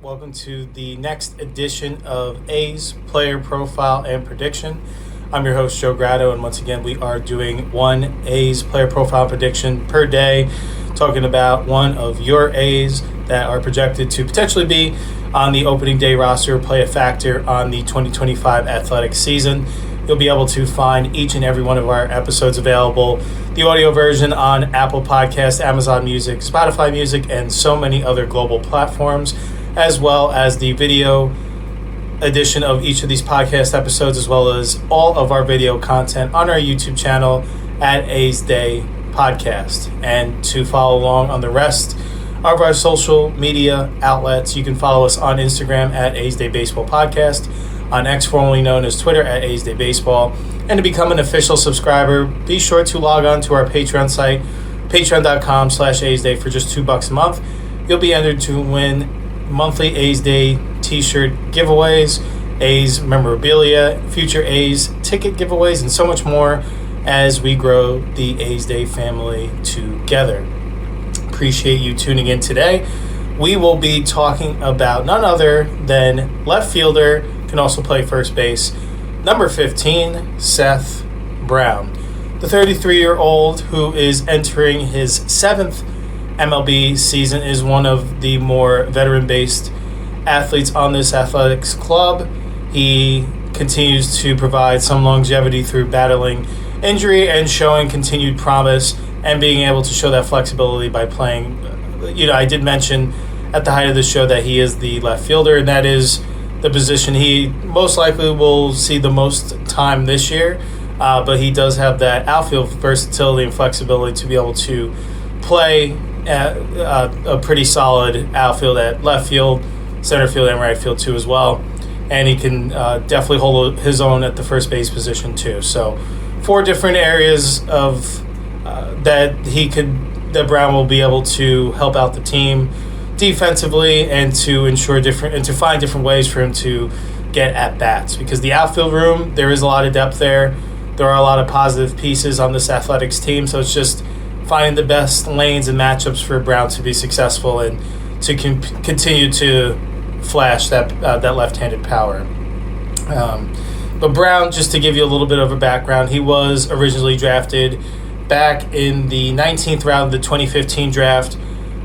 Welcome to the next edition of A's Player Profile and Prediction. I'm your host, Joe Grado, and once again, we are doing one A's Player Profile prediction per day, talking about one of your A's that are projected to potentially be on the opening day roster, play a factor on the 2025 athletic season. You'll be able to find each and every one of our episodes available, the audio version on Apple Podcasts, Amazon Music, Spotify Music, and so many other global platforms, as well as the video edition of each of these podcast episodes, as well as all of our video content on our YouTube channel at A's Day Podcast. And to follow along on the rest of our social media outlets, you can follow us on Instagram at A's Day Baseball Podcast, on X, formerly known as Twitter, at A's Day Baseball. And to become an official subscriber, be sure to log on to our Patreon site, patreon.com/A's Day, for just $2 a month. You'll be entered to win monthly A's Day t-shirt giveaways, A's memorabilia, future A's ticket giveaways, and so much more as we grow the A's Day family together. Appreciate you tuning in today. We will be talking about none other than left fielder, can also play first base, number 15, Seth Brown. The 33-year-old who is entering his 7th MLB season is one of the more veteran-based athletes on this athletics club. He continues to provide some longevity through battling injury and showing continued promise and being able to show that flexibility by playing. I did mention at the height of the show that he is the left fielder, and that is the position he most likely will see the most time this year. But he does have that outfield versatility and flexibility to be able to play a pretty solid outfield at left field, center field, and right field too as well. And he can definitely hold his own at the first base position too. So 4 different areas of that Brown will be able to help out the team defensively and to ensure to find different ways for him to get at bats, because the outfield room, there is a lot of depth there. There are a lot of positive pieces on this athletics team, so it's just finding the best lanes and matchups for Brown to be successful and to continue to flash that left-handed power. But Brown, just to give you a little bit of a background, he was originally drafted back in the 19th round of the 2015 draft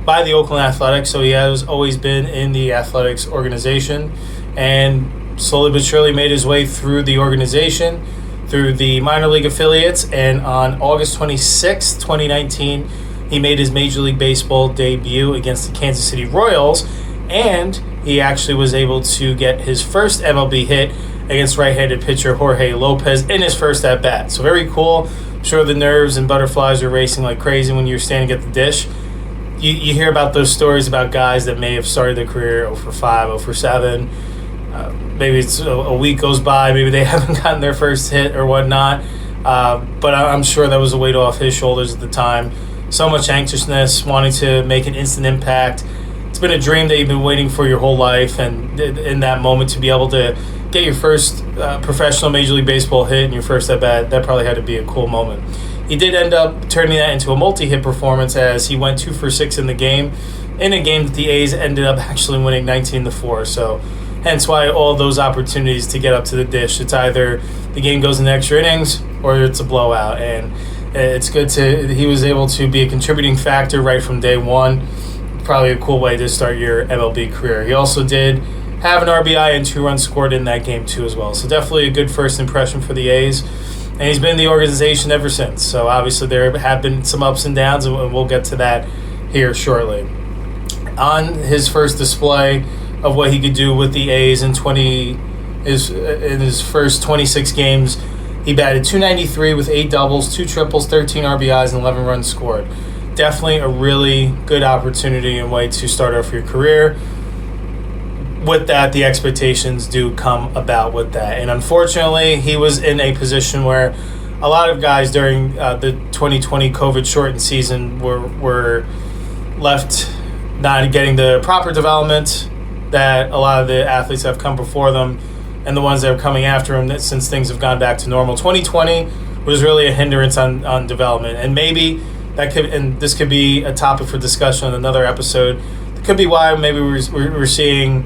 by the Oakland Athletics, so he has always been in the athletics organization and slowly but surely made his way through the organization, through the minor league affiliates, and on August 26, 2019, he made his Major League Baseball debut against the Kansas City Royals, and he actually was able to get his first MLB hit against right-handed pitcher Jorge Lopez in his first at-bat. So very cool. I'm sure the nerves and butterflies are racing like crazy when you're standing at the dish. You hear about those stories about guys that may have started their career 0 for 5, 0 for 7. Maybe it's a week goes by, maybe they haven't gotten their first hit or whatnot. But I'm sure that was a weight off his shoulders at the time. So much anxiousness, wanting to make an instant impact. It's been a dream that you've been waiting for your whole life, and in that moment to be able to get your first professional Major League Baseball hit and your first at-bat, that probably had to be a cool moment. He did end up turning that into a multi-hit performance as he went 2 for 6 in the game, in a game that the A's ended up actually winning 19-4. So hence why all those opportunities to get up to the dish, it's either the game goes in extra innings or it's a blowout. And it's good he was able to be a contributing factor right from day one. Probably a cool way to start your MLB career. He also did have an RBI and 2 runs scored in that game too as well. So definitely a good first impression for the A's. And he's been in the organization ever since. So obviously there have been some ups and downs, and we'll get to that here shortly. On his first display of what he could do with the A's in his first 26 games, he batted .293 with 8 doubles, 2 triples, 13 RBIs, and 11 runs scored. Definitely a really good opportunity and way to start off your career. With that, the expectations do come about with that. And unfortunately, he was in a position where a lot of guys during the 2020 COVID-shortened season were left not getting the proper development that a lot of the athletes have come before them and the ones that are coming after him since things have gone back to normal. 2020 was really a hindrance on development. And maybe this could be a topic for discussion on another episode, the could be why maybe we're seeing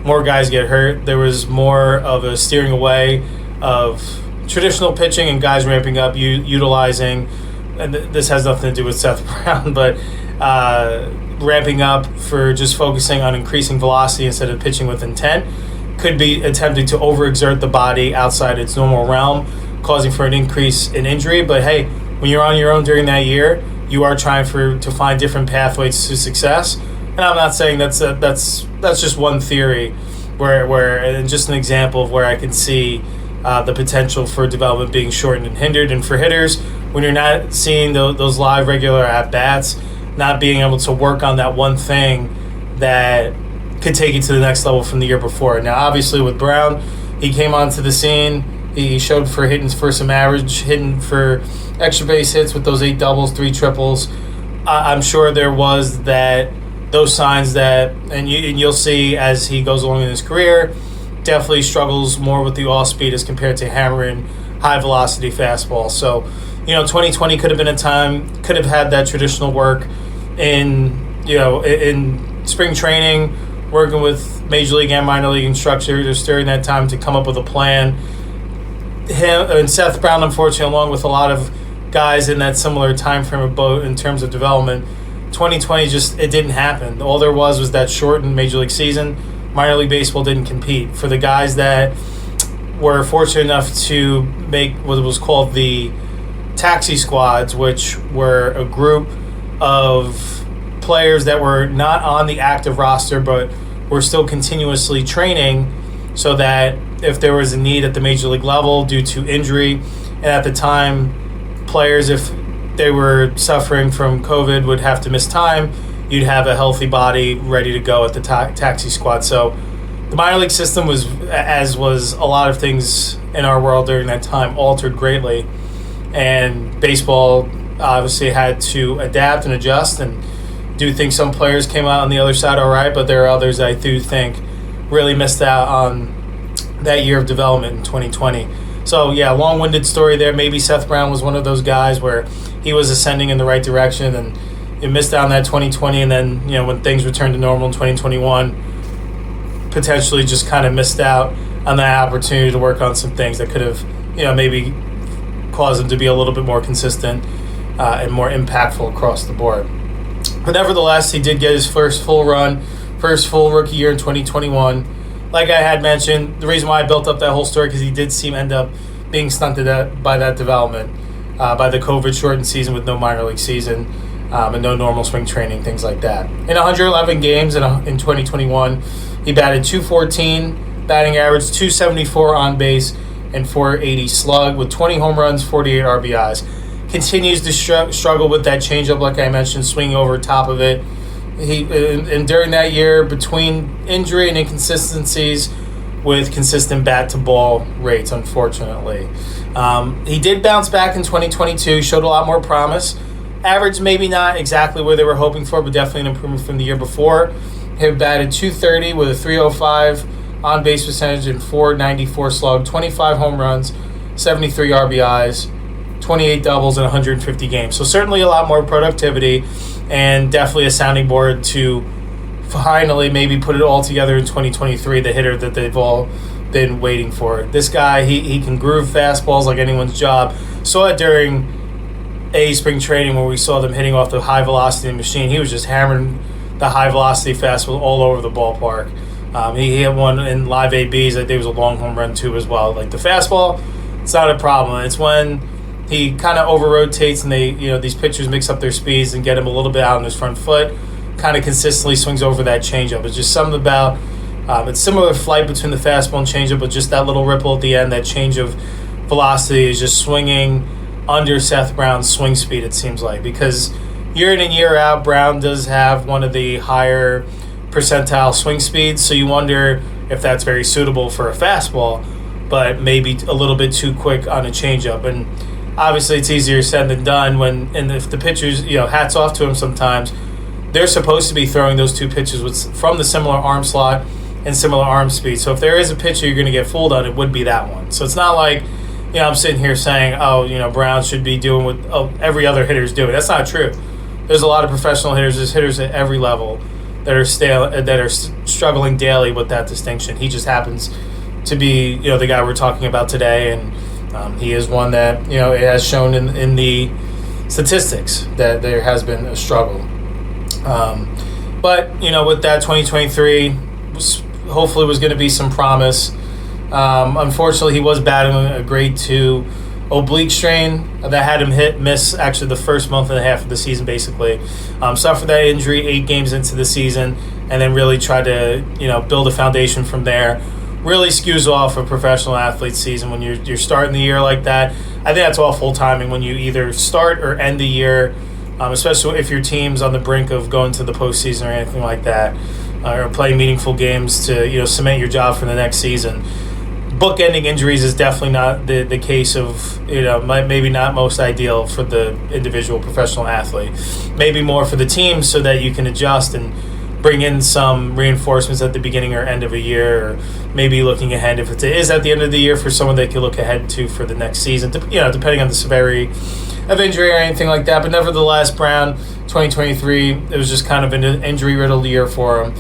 more guys get hurt. There was more of a steering away of traditional pitching and guys ramping up, utilizing, and this has nothing to do with Seth Brown, but ramping up for just focusing on increasing velocity instead of pitching with intent. Could be attempting to overexert the body outside its normal realm, causing for an increase in injury. But hey, when you're on your own during that year, you are trying to find different pathways to success. And I'm not saying that's just one theory, where and just an example of where I can see the potential for development being shortened and hindered. And for hitters, when you're not seeing those live regular at bats, not being able to work on that one thing that could take you to the next level from the year before. Now, obviously, with Brown, he came onto the scene. He showed for hitting for some average, hitting for extra base hits with those 8 doubles, 3 triples. I'm sure there was those signs that, and you'll see as he goes along in his career, definitely struggles more with the off speed as compared to hammering high velocity fastball. So, 2020 could have been a time, could have had that traditional work in spring training, working with major league and minor league instructors during that time to come up with a plan. Him and Seth Brown, unfortunately, along with a lot of guys in that similar time frame of boat in terms of development, 2020 it didn't happen. All there was that shortened major league season. Minor league baseball didn't compete. For the guys that were fortunate enough to make what was called the taxi squads, which were a group of players that were not on the active roster but were still continuously training, so that if there was a need at the major league level due to injury, and at the time players, if they were suffering from COVID, would have to miss time, you'd have a healthy body ready to go at the taxi squad. So the minor league system was, as was a lot of things in our world during that time, altered greatly, and baseball obviously had to adapt and adjust, and do think some players came out on the other side all right, but there are others I do think really missed out on that year of development in 2020. So yeah, long-winded story there. Maybe Seth Brown was one of those guys where he was ascending in the right direction and he missed out on that 2020, and then when things returned to normal in 2021, potentially just kind of missed out on that opportunity to work on some things that could have maybe caused him to be a little bit more consistent and more impactful across the board. But nevertheless, he did get his first full rookie year in 2021. Like I had mentioned, the reason why I built up that whole story, because he did end up being stunted by that development, by the COVID-shortened season with no minor league season and no normal spring training, things like that. In 111 games in 2021, he batted .214, batting average .274 on base, and .480 slug with 20 home runs, 48 RBIs. Continues to struggle with that changeup, like I mentioned, swinging over top of it. And during that year, between injury and inconsistencies with consistent bat-to-ball rates, unfortunately. He did bounce back in 2022, showed a lot more promise. Average maybe not exactly where they were hoping for, but definitely an improvement from the year before. He batted .230 with a .305 on-base percentage and .494 slug, 25 home runs, 73 RBIs, 28 doubles in 150 games. So certainly a lot more productivity, and definitely a sounding board to finally maybe put it all together in 2023, the hitter that they've all been waiting for. This guy, he can groove fastballs like anyone's job. Saw it during spring training where we saw them hitting off the high-velocity machine. He was just hammering the high-velocity fastball all over the ballpark. He hit one in live ABs. I think it was a long home run, too, as well. Like, the fastball, it's not a problem. It's when he kind of over-rotates and these pitchers mix up their speeds and get him a little bit out on his front foot, kind of consistently swings over that changeup. It's just something about it's similar flight between the fastball and changeup, but just that little ripple at the end, that change of velocity is just swinging under Seth Brown's swing speed, it seems like, because year in and year out, Brown does have one of the higher percentile swing speeds, so you wonder if that's very suitable for a fastball, but maybe a little bit too quick on a changeup. And obviously it's easier said than done and if the pitchers, hats off to him sometimes, they're supposed to be throwing those two pitches from the similar arm slot and similar arm speed. So if there is a pitcher you're going to get fooled on, it would be that one. So it's not like, I'm sitting here saying, Brown should be doing what every other hitter's doing. That's not true. There's a lot of professional hitters. There's hitters at every level that are struggling daily with that distinction. He just happens to be the guy we're talking about today, and he is one that it has shown in the statistics that there has been a struggle. But with that 2023 hopefully was going to be some promise. Unfortunately, he was battling a grade 2 oblique strain that had him miss actually the first month and a half of the season, basically. Suffered that injury 8 games into the season, and then really tried to build a foundation from there. Really skews off a professional athlete's season when you're starting the year like that. I think that's awful timing when you either start or end the year, especially if your team's on the brink of going to the postseason or anything like that, or playing meaningful games to cement your job for the next season. Bookending injuries is definitely not the case of, maybe not most ideal for the individual professional athlete. Maybe more for the team so that you can adjust and bring in some reinforcements at the beginning or end of a year, or maybe looking ahead if it is at the end of the year for someone they can look ahead to for the next season, depending on the severity of injury or anything like that. But nevertheless, Brown, 2023, it was just kind of an injury-riddled year for him.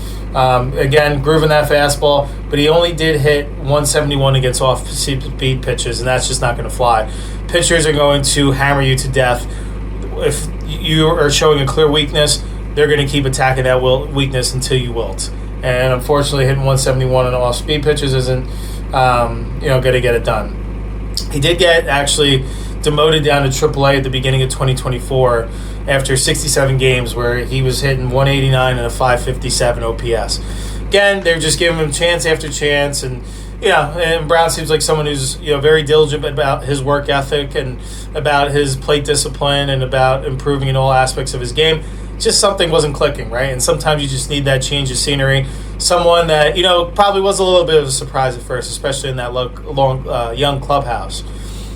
Again, grooving that fastball, but he only did hit 171 against off-speed pitches, and that's just not going to fly. Pitchers are going to hammer you to death. If you are showing a clear weakness, they're going to keep attacking that weakness until you wilt. And unfortunately, hitting 171 on off-speed pitches isn't, going to get it done. He did get actually demoted down to AAA at the beginning of 2024 after 67 games where he was hitting 189 and a 557 OPS. Again, they're just giving him chance after chance, and and Brown seems like someone who's very diligent about his work ethic and about his plate discipline and about improving in all aspects of his game. Just something wasn't clicking, right? And sometimes you just need that change of scenery. Someone that probably was a little bit of a surprise at first, especially in that young clubhouse.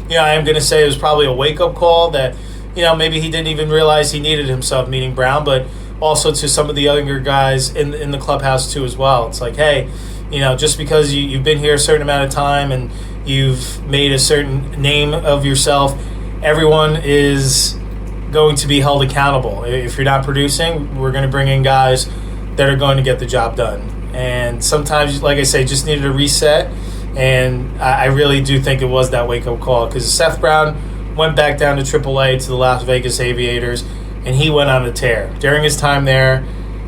I am going to say it was probably a wake-up call that, maybe he didn't even realize he needed himself, meaning Brown, but also to some of the younger guys in the clubhouse too as well. It's like, hey, just because you've been here a certain amount of time and you've made a certain name of yourself, everyone is going to be held accountable. If you're not producing, we're going to bring in guys that are going to get the job done. And sometimes, like I say, just needed a reset. And I really do think it was that wake-up call, because Seth Brown went back down to AAA to the Las Vegas Aviators, and he went on a tear. During his time there,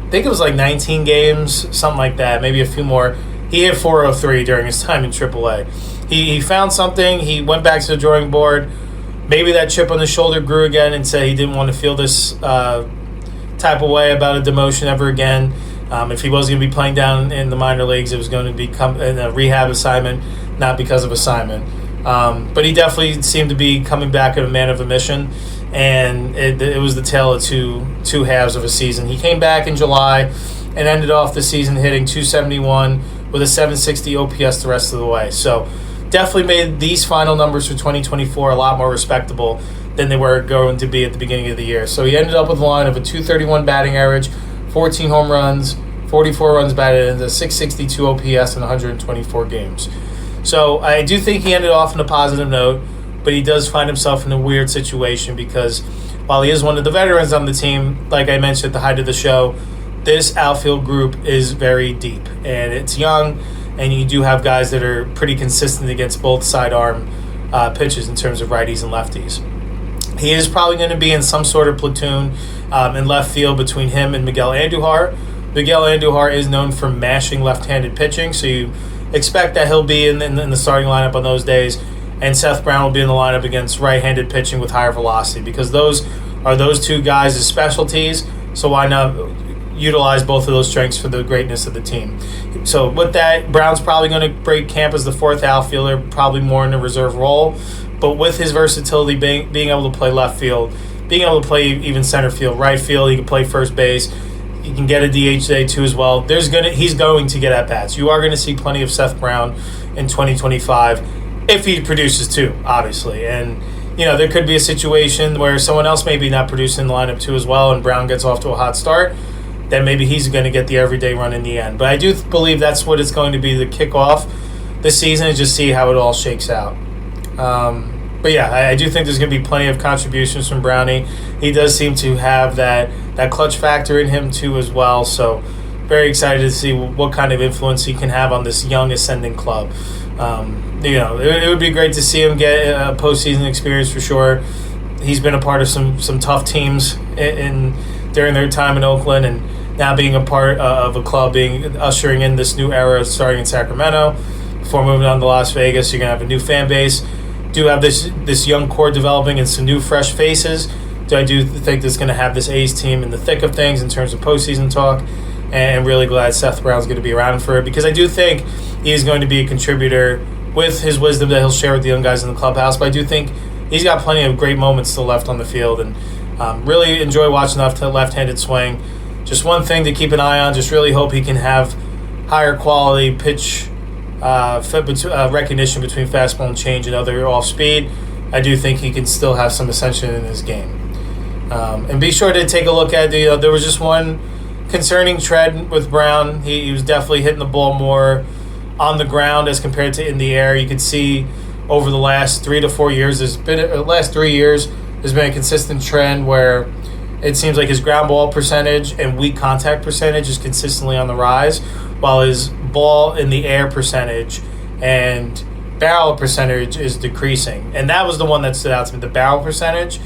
I think it was like 19 games, something like that, maybe a few more. He hit 403 during his time in AAA. He found something. He went back to the drawing board. Maybe that chip on the shoulder grew again and said he didn't want to feel this type of way about a demotion ever again. If he was going to be playing down in the minor leagues, it was going to become a rehab assignment, not because of assignment. But he definitely seemed to be coming back a man of a mission, and it was the tale of two halves of a season. He came back in July and ended off the season hitting 271 with a 760 OPS the rest of the way. So definitely made these final numbers for 2024 a lot more respectable than they were going to be at the beginning of the year. So he ended up with a line of a 231 batting average, 14 home runs, 44 runs batted, and a 662 OPS in 124 games. So I do think he ended off on a positive note, but he does find himself in a weird situation because while he is one of the veterans on the team, like I mentioned at the height of the show, this outfield group is very deep, and it's young, and you do have guys that are pretty consistent against both sidearm pitches in terms of righties and lefties. He is probably going to be in some sort of platoon in left field between him and Miguel Andujar. Miguel Andujar is known for mashing left-handed pitching, so you expect that he'll be in the starting lineup on those days, and Seth Brown will be in the lineup against right-handed pitching with higher velocity, because those are those two guys' specialties, so why not utilize both of those strengths for the greatness of the team. So with that, Brown's probably going to break camp as the fourth outfielder, probably more in a reserve role, but with his versatility, being able to play left field, being able to play even center field, right field, he can play first base, he can get a DH day too as well. He's going to get at-bats. You are going to see plenty of Seth Brown in 2025 if he produces too, obviously. And there could be a situation where someone else may be not producing in the lineup too as well, and Brown gets off to a hot start, then maybe he's going to get the everyday run in the end. But I do believe that's what it's going to be, the kickoff this season, and just see how it all shakes out. But yeah, I do think there's going to be plenty of contributions from Brownie. He does seem to have that clutch factor in him too as well. So very excited to see what kind of influence he can have on this young ascending club. It would be great to see him get a postseason experience for sure. He's been a part of some tough teams during their time in Oakland, and now being a part of a club, ushering in this new era starting in Sacramento. Before moving on to Las Vegas, you're gonna have a new fan base. Do have this young core developing and some new fresh faces. I do think that's going to have this A's team in the thick of things in terms of postseason talk, and I'm really glad Seth Brown's going to be around for it, because I do think he is going to be a contributor with his wisdom that he'll share with the young guys in the clubhouse. But I do think he's got plenty of great moments still left on the field, and really enjoy watching the left-handed swing. Just one thing to keep an eye on, just really hope he can have higher quality pitch recognition between fastball and change and other off-speed. I do think he can still have some ascension in his game. And be sure to take a look at there was just one concerning trend with Brown. He was definitely hitting the ball more on the ground as compared to in the air. You could see over the last 3 to 4 years, there's been a consistent trend where it seems like his ground ball percentage and weak contact percentage is consistently on the rise, while his ball in the air percentage and barrel percentage is decreasing. And that was the one that stood out to me. The barrel percentage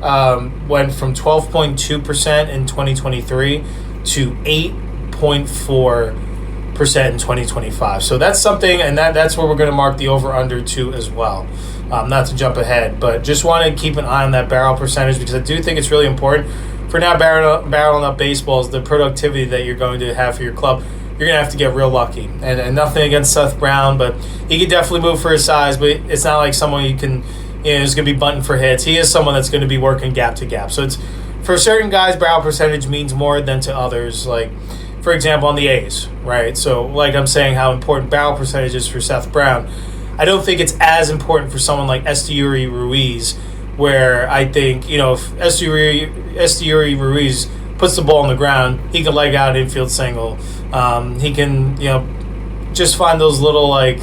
went from 12.2% in 2023 to 8.4% in 2025. So that's something, and that's where we're going to mark the over-under to as well. Not to jump ahead, but just want to keep an eye on that barrel percentage, because I do think it's really important for now barreling up baseballs, the productivity that you're going to have for your club. You're going to have to get real lucky. And nothing against Seth Brown, but he can definitely move for his size, but it's not like someone you can, is going to be bunting for hits. He is someone that's going to be working gap to gap. So it's, for certain guys, barrel percentage means more than to others. Like, for example, on the A's, right? So like I'm saying how important barrel percentage is for Seth Brown, I don't think it's as important for someone like Esteury Ruiz, where I think, if Esteury Ruiz puts the ball on the ground, he can leg out infield single. He can, just find those little, like,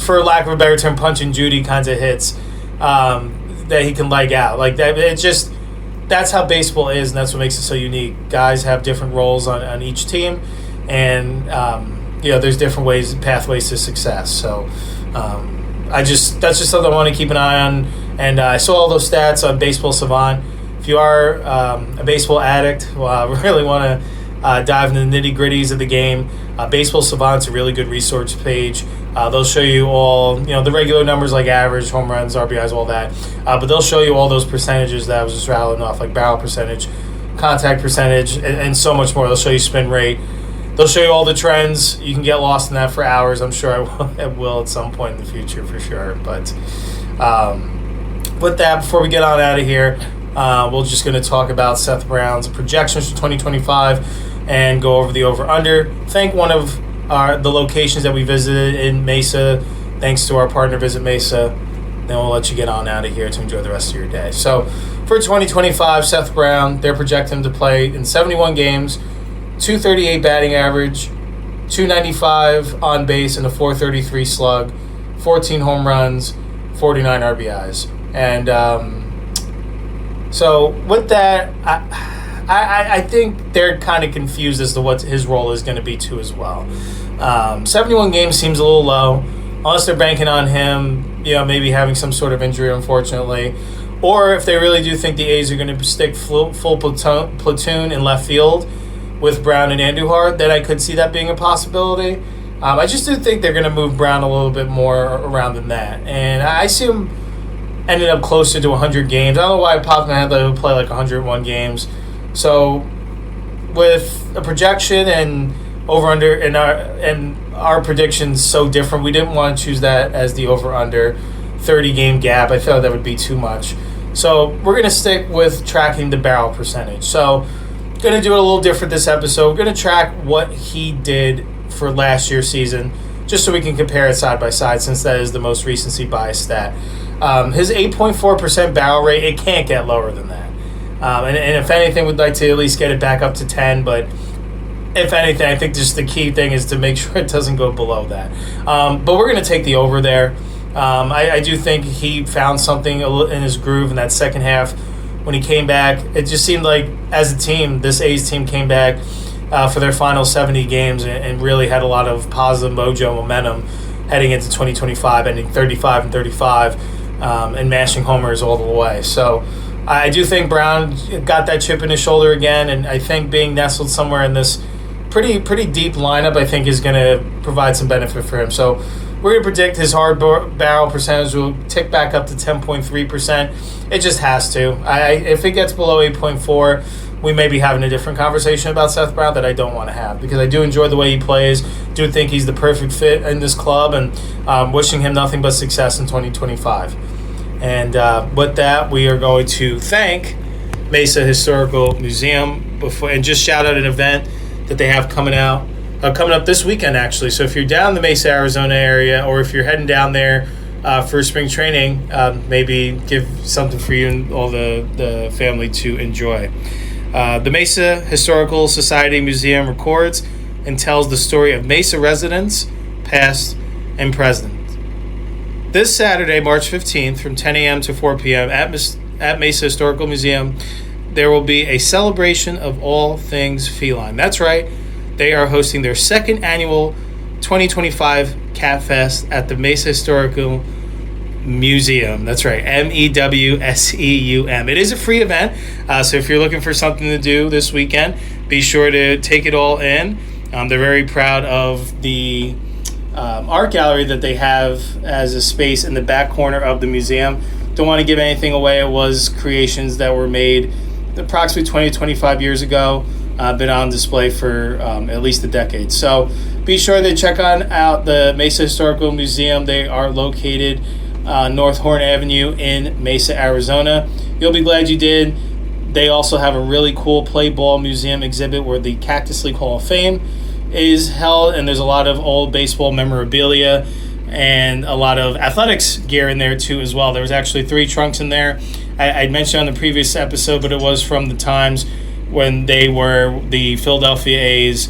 for lack of a better term, Punch and Judy kinds of hits that he can leg out. Like that, that's how baseball is, and that's what makes it so unique. Guys have different roles on each team, and there's different pathways to success. So that's just something I want to keep an eye on. And I saw all those stats on Baseball Savant. If you are a baseball addict, really want to dive into the nitty-gritties of the game, Baseball Savant's a really good resource page. They'll show you all, the regular numbers like average, home runs, RBIs, all that. But they'll show you all those percentages that I was just rattling off, like barrel percentage, contact percentage, and so much more. They'll show you spin rate. They'll show you all the trends. You can get lost in that for hours. I'm sure I will at some point in the future for sure. But with that, before we get on out of here, we're just going to talk about Seth Brown's projections for 2025 and go over the over-under. Thank one of the locations that we visited in Mesa. Thanks to our partner, Visit Mesa. Then we'll let you get on out of here to enjoy the rest of your day. So for 2025, Seth Brown, they're projecting him to play in 71 games, 238 batting average, 295 on base, and a 433 slug, 14 home runs, 49 RBIs. And so with that, I think they're kind of confused as to what his role is going to be too as well. 71 games seems a little low, unless they're banking on him, maybe having some sort of injury, unfortunately. Or if they really do think the A's are going to stick full platoon in left field with Brown and Andujar, then I could see that being a possibility. I just do think they're going to move Brown a little bit more around than that. And I see him ended up closer to 100 games. I don't know why it popped in my head that he would play like 101 games. So with a projection and over-under and our predictions so different, we didn't want to choose that as the over-under 30-game gap. I felt that would be too much. So we're going to stick with tracking the barrel percentage. So going to do it a little different this episode. We're going to track what he did for last year's season, just so we can compare it side by side, since that is the most recency bias stat. His 8.4% barrel rate, it can't get lower than that. And if anything, we'd like to at least get it back up to 10, but if anything, I think just the key thing is to make sure it doesn't go below that. But we're going to take the over there. I do think he found something in his groove in that second half when he came back. It just seemed like, as a team, this A's team came back. for their final 70 games and really had a lot of positive mojo momentum heading into 2025, ending 35-35 and mashing homers all the way. So I do think Brown got that chip in his shoulder again, and I think being nestled somewhere in this pretty deep lineup, I think, is going to provide some benefit for him. So we're going to predict his hard barrel percentage will tick back up to 10.3%. It just has to. If it gets below 8.4, we may be having a different conversation about Seth Brown that I don't want to have, because I do enjoy the way he plays, do think he's the perfect fit in this club, and wishing him nothing but success in 2025. And with that, we are going to thank Mesa Historical Museum and just shout out an event that they have coming up this weekend, actually. So if you're down in the Mesa, Arizona area, or if you're heading down there for spring training, maybe give something for you and all the family to enjoy. The Mesa Historical Society Museum records and tells the story of Mesa residents, past and present. This Saturday, March 15th, from 10 a.m. to 4 p.m. at Mesa Historical Museum, there will be a celebration of all things feline. That's right. They are hosting their second annual 2025 Cat Fest at the Mesa Historical Museum. That's right, MEWSEUM. It is a free event, so if you're looking for something to do this weekend, be sure to take it all in. They're very proud of the art gallery that they have as a space in the back corner of the museum. Don't want to give anything away. It was creations that were made approximately 20 to 25 years ago, been on display for at least a decade. So be sure to check out the Mesa Historical Museum. They are located North Horn Avenue in Mesa, Arizona. You'll be glad you did. They also have a really cool play ball museum exhibit where the Cactus League Hall of Fame is held, and there's a lot of old baseball memorabilia and a lot of athletics gear in there too as well. There was actually 3 trunks in there. I mentioned on the previous episode, but it was from the times when they were the Philadelphia A's,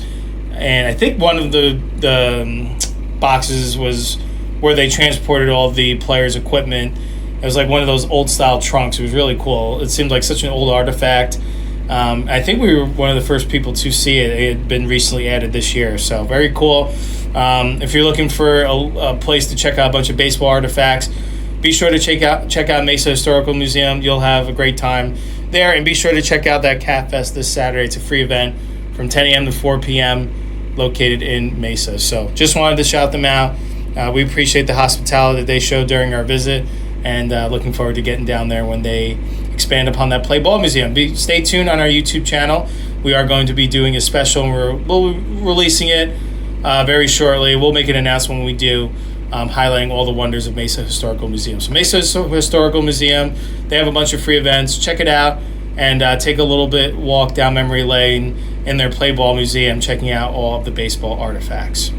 and I think one of the boxes was where they transported all the players' equipment. It was like one of those old-style trunks. It was really cool. It seemed like such an old artifact. I think we were one of the first people to see it. It had been recently added this year, so very cool. If you're looking for a place to check out a bunch of baseball artifacts, be sure to check out Mesa Historical Museum. You'll have a great time there, and be sure to check out that Cat Fest this Saturday. It's a free event from 10 a.m. to 4 p.m. located in Mesa. So just wanted to shout them out. We appreciate the hospitality that they showed during our visit, and looking forward to getting down there when they expand upon that play ball museum. Stay tuned on our YouTube channel. We are going to be doing a special, and we'll be releasing it very shortly. We'll make an announcement when we do, highlighting all the wonders of Mesa Historical Museum. So Mesa Historical Museum, they have a bunch of free events. Check it out and take a little bit walk down memory lane in their play ball museum, checking out all of the baseball artifacts.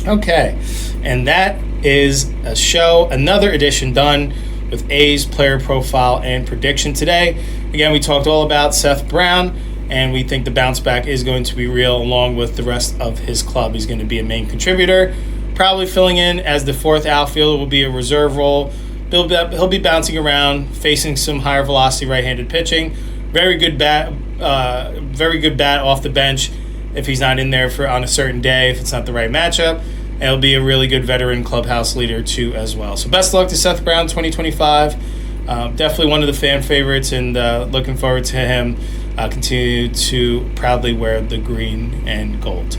Okay, and that is a show, another edition done with A's player profile and prediction today. Again, we talked all about Seth Brown, and we think the bounce back is going to be real along with the rest of his club. He's going to be a main contributor, probably filling in as the fourth outfielder, will be a reserve role. He'll be bouncing around, facing some higher velocity right-handed pitching. Very good bat off the bench if he's not in there on a certain day, if it's not the right matchup. And he'll be a really good veteran clubhouse leader too as well. So best of luck to Seth Brown 2025. Definitely one of the fan favorites, and looking forward to him continue to proudly wear the green and gold.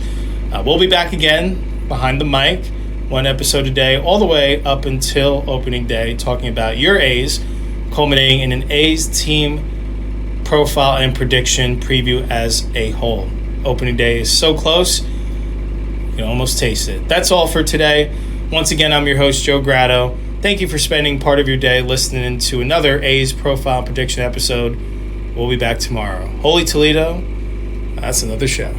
We'll be back again behind the mic, one episode a day, all the way up until opening day, talking about your A's, culminating in an A's team profile and prediction preview as a whole. Opening day is so close, you can almost taste it. That's all for today. Once again, I'm your host, Joe Grado. Thank you for spending part of your day listening to another A's profile and prediction episode. We'll be back tomorrow. Holy Toledo, that's another show.